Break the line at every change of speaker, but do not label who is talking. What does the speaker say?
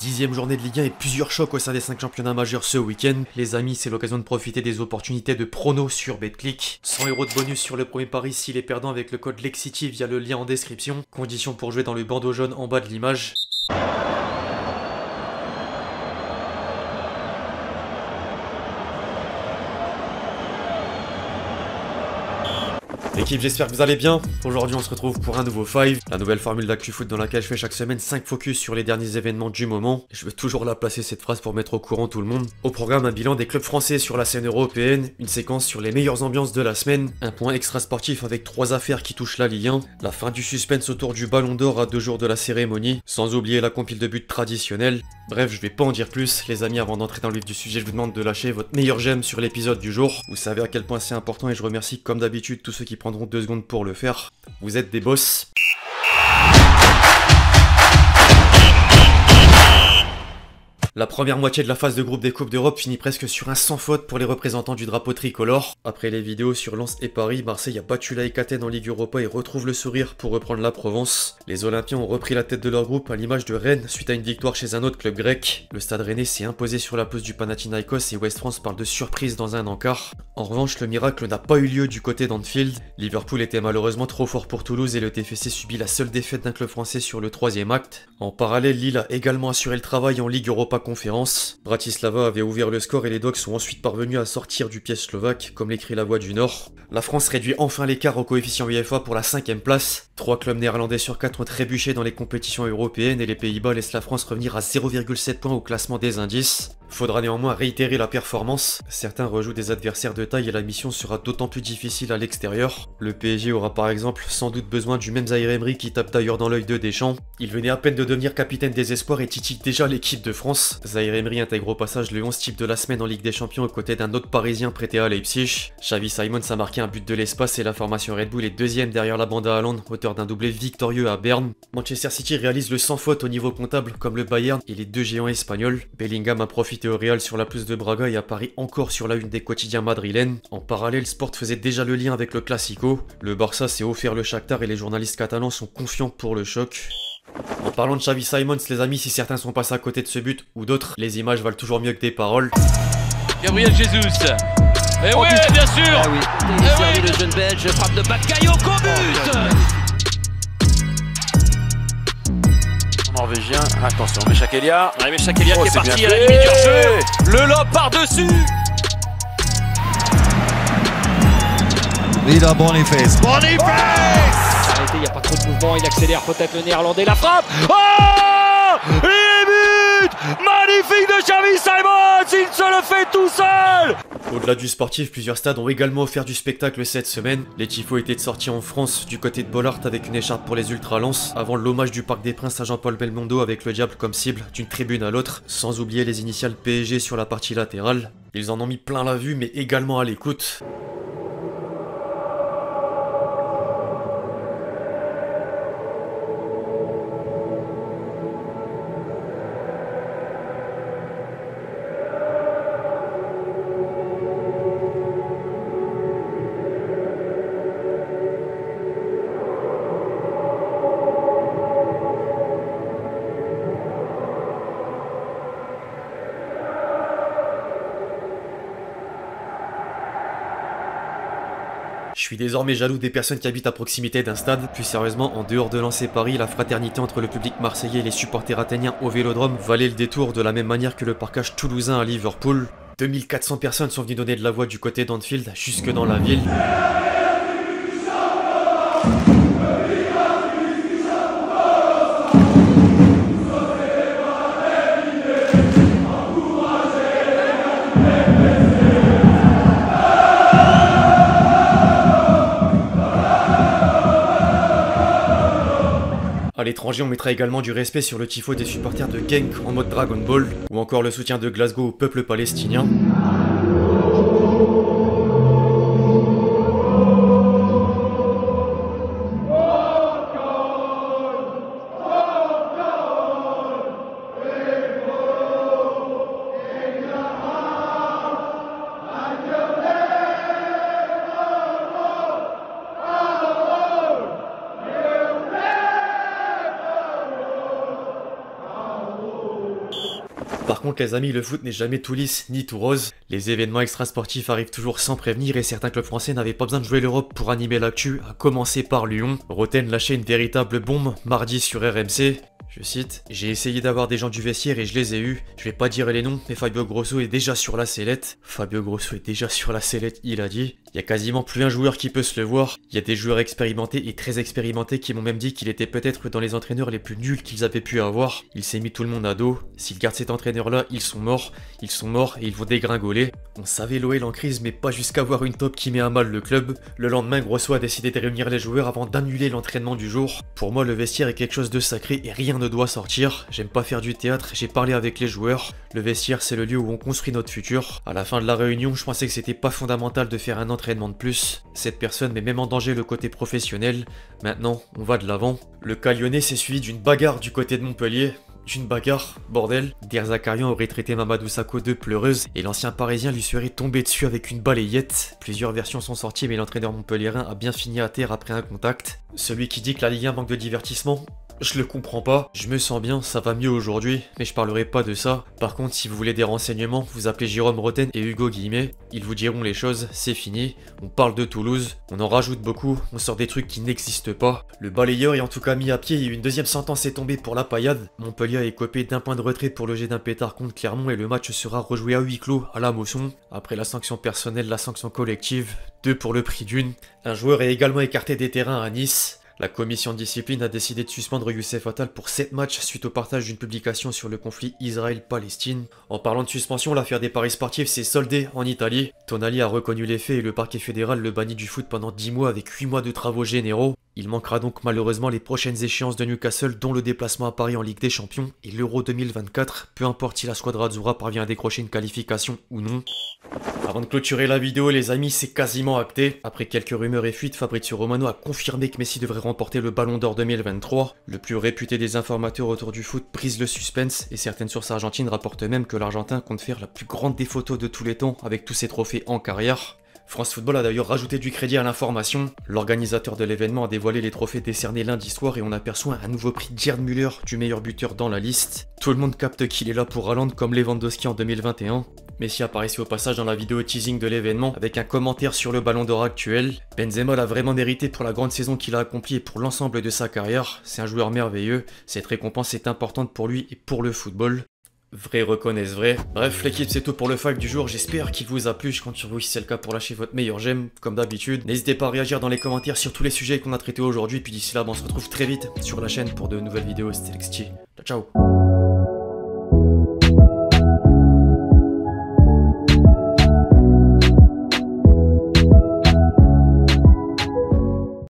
10e journée de Ligue 1 et plusieurs chocs au sein des 5 championnats majeurs ce week-end. Les amis, c'est l'occasion de profiter des opportunités de pronos sur Betclic. 100 € de bonus sur le premier pari s'il est perdant avec le code LEXCITY via le lien en description. Conditions pour jouer dans le bandeau jaune en bas de l'image. L'équipe, j'espère que vous allez bien. Aujourd'hui, on se retrouve pour un nouveau 5, la nouvelle formule d'ActuFoot dans laquelle je fais chaque semaine 5 focus sur les derniers événements du moment. Je veux toujours la placer cette phrase pour mettre au courant tout le monde. Au programme, un bilan des clubs français sur la scène européenne, une séquence sur les meilleures ambiances de la semaine, un point extra sportif avec 3 affaires qui touchent la Ligue 1, la fin du suspense autour du Ballon d'Or à 2 jours de la cérémonie, sans oublier la compile de buts traditionnelle. Bref, je vais pas en dire plus. Les amis, avant d'entrer dans le vif du sujet, je vous demande de lâcher votre meilleur j'aime sur l'épisode du jour. Vous savez à quel point c'est important et je remercie comme d'habitude tous ceux qui prendront 2 secondes pour le faire. Vous êtes des boss. La première moitié de la phase de groupe des Coupes d'Europe finit presque sur un sans faute pour les représentants du drapeau tricolore. Après les vidéos sur Lens et Paris, Marseille a battu la Ekaten en Ligue Europa et retrouve le sourire pour reprendre la Provence. Les Olympiens ont repris la tête de leur groupe à l'image de Rennes suite à une victoire chez un autre club grec. Le Stade Rennais s'est imposé sur la pelouse du Panathinaikos et West France parle de surprise dans un encart. En revanche, le miracle n'a pas eu lieu du côté d'Anfield. Liverpool était malheureusement trop fort pour Toulouse et le TFC subit la seule défaite d'un club français sur le 3e acte. En parallèle, Lille a également assuré le travail en Ligue Europa Conférence. Bratislava avait ouvert le score et les Dogs sont ensuite parvenus à sortir du piège slovaque, comme l'écrit la Voix du Nord. La France réduit enfin l'écart au coefficient UEFA pour la 5e place. 3 clubs néerlandais sur 4 ont trébuché dans les compétitions européennes et les Pays-Bas laissent la France revenir à 0,7 points au classement des indices. Faudra néanmoins réitérer la performance. Certains rejouent des adversaires de taille et la mission sera d'autant plus difficile à l'extérieur. Le PSG aura par exemple sans doute besoin du même Zaïre Emery qui tape d'ailleurs dans l'œil de Deschamps. Il venait à peine de devenir capitaine des espoirs et titille déjà l'équipe de France. Zaïre Emery intègre au passage le 11 type de la semaine en Ligue des Champions aux côtés d'un autre parisien prêté à Leipzig. Xavi Simons a marqué un but de l'espace et la formation Red Bull est deuxième derrière la bande à Haaland, auteur d'un doublé victorieux à Berne. Manchester City réalise le sans faute au niveau comptable comme le Bayern et les 2 géants espagnols. Bellingham a profité au Real sur la pelouse de Braga et à Paris encore sur la une des quotidiens madrilènes. En parallèle, Sport faisait déjà le lien avec le Classico. Le Barça s'est offert le Shakhtar et les journalistes catalans sont confiants pour le choc. En parlant de Xavi Simons, les amis, si certains sont passés à côté de ce but ou d'autres, les images valent toujours mieux que des paroles.
Gabriel Jesus. Et oui, bien sûr.
Ah oui.
Et oui.
Le jeune belge frappe de Bakayoko but.
Norvégien, attention, Mechakelia.
Ouais, Mechakelia qui est
c'est
parti
bien
à la
fait.
limite du jeu. Le lob par-dessus.
Wieder Boniface. Boniface!
Arrêté, il n'y a pas trop de mouvement, il accélère peut-être le néerlandais, la frappe. Oh! Et but! Magnifique de Xavi Simons, il se le fait tout seul!
Au-delà du sportif, plusieurs stades ont également offert du spectacle cette semaine. Les tifos étaient de sortie en France du côté de Bollaert avec une écharpe pour les Ultra Lens, avant l'hommage du Parc des Princes à Jean-Paul Belmondo avec le diable comme cible d'une tribune à l'autre, sans oublier les initiales PSG sur la partie latérale. Ils en ont mis plein la vue mais également à l'écoute. Je suis désormais jaloux des personnes qui habitent à proximité d'un stade. Plus sérieusement, en dehors de Lens et Paris, la fraternité entre le public marseillais et les supporters athéniens au Vélodrome valait le détour de la même manière que le parkage toulousain à Liverpool. 2400 personnes sont venues donner de la voix du côté d'Anfield, jusque dans la ville. A l'étranger, on mettra également du respect sur le tifo des supporters de Genk en mode Dragon Ball, ou encore le soutien de Glasgow au peuple palestinien. Par contre les amis, le foot n'est jamais tout lisse ni tout rose. Les événements extrasportifs arrivent toujours sans prévenir et certains clubs français n'avaient pas besoin de jouer l'Europe pour animer l'actu, à commencer par Lyon. Roten lâchait une véritable bombe mardi sur RMC. Je cite, « J'ai essayé d'avoir des gens du vestiaire et je les ai eus. Je vais pas dire les noms, mais Fabio Grosso est déjà sur la sellette. » Fabio Grosso est déjà sur la sellette, il a dit. Il y a quasiment plus un joueur qui peut se le voir. Il y a des joueurs expérimentés et très expérimentés qui m'ont même dit qu'il était peut-être dans les entraîneurs les plus nuls qu'ils avaient pu avoir. Il s'est mis tout le monde à dos. S'il garde cet entraîneur-là, ils sont morts. Ils sont morts et ils vont dégringoler. On savait l'OL en crise, mais pas jusqu'à avoir une top qui met à mal le club. Le lendemain, Grosso a décidé de réunir les joueurs avant d'annuler l'entraînement du jour. Pour moi, le vestiaire est quelque chose de sacré et rien ne doit sortir. J'aime pas faire du théâtre, j'ai parlé avec les joueurs. Le vestiaire, c'est le lieu où on construit notre futur. À la fin de la réunion, je pensais que c'était pas fondamental de faire un entraînement de plus. Cette personne met même en danger le côté professionnel. Maintenant, on va de l'avant. Le cas lyonnais s'est suivi d'une bagarre du côté de Montpellier. D'une bagarre, bordel. Der Zakarian aurait traité Mamadou Sakho de pleureuse et l'ancien parisien lui serait tombé dessus avec une balayette. Plusieurs versions sont sorties mais l'entraîneur montpelliérain a bien fini à terre après un contact. Celui qui dit que la Ligue 1 manque de divertissement, je le comprends pas. Je me sens bien, ça va mieux aujourd'hui, mais je parlerai pas de ça. Par contre, si vous voulez des renseignements, vous appelez Jérôme Roten et Hugo Guillemet. Ils vous diront les choses, c'est fini. On parle de Toulouse, on en rajoute beaucoup, on sort des trucs qui n'existent pas. Le balayeur est en tout cas mis à pied et une deuxième sentence est tombée pour la paillade. Montpellier a écopé d'un point de retrait pour le jet d'un pétard contre Clermont et le match sera rejoué à huis clos à la Mosson. Après la sanction personnelle, la sanction collective, 2 pour le prix d'une. Un joueur est également écarté des terrains à Nice. La commission de discipline a décidé de suspendre Youssef Attal pour 7 matchs suite au partage d'une publication sur le conflit Israël-Palestine. En parlant de suspension, l'affaire des paris sportifs s'est soldée en Italie. Tonali a reconnu les faits et le parquet fédéral le bannit du foot pendant 10 mois avec 8 mois de travaux généraux. Il manquera donc malheureusement les prochaines échéances de Newcastle, dont le déplacement à Paris en Ligue des Champions et l'Euro 2024, peu importe si la squadra Azzurra parvient à décrocher une qualification ou non. Avant de clôturer la vidéo les amis, c'est quasiment acté. Après quelques rumeurs et fuites, Fabrizio Romano a confirmé que Messi devrait remporter le Ballon d'Or 2023. Le plus réputé des informateurs autour du foot brise le suspense et certaines sources argentines rapportent même que l'Argentin compte faire la plus grande des photos de tous les temps avec tous ses trophées en carrière. France Football a d'ailleurs rajouté du crédit à l'information. L'organisateur de l'événement a dévoilé les trophées décernés lundi soir et on aperçoit un nouveau prix Gerd Müller du meilleur buteur dans la liste. Tout le monde capte qu'il est là pour Haaland comme Lewandowski en 2021. Messi apparaissait au passage dans la vidéo teasing de l'événement avec un commentaire sur le Ballon d'Or actuel. Benzema l'a vraiment mérité pour la grande saison qu'il a accomplie et pour l'ensemble de sa carrière. C'est un joueur merveilleux, cette récompense est importante pour lui et pour le football. Vrai reconnaissent vrai. Bref l'équipe c'est tout pour le five du jour, j'espère qu'il vous a plu, je compte sur vous si c'est le cas pour lâcher votre meilleur j'aime, comme d'habitude. N'hésitez pas à réagir dans les commentaires sur tous les sujets qu'on a traités aujourd'hui, puis d'ici là on se retrouve très vite sur la chaîne pour de nouvelles vidéos, c'était LXT. Ciao ciao.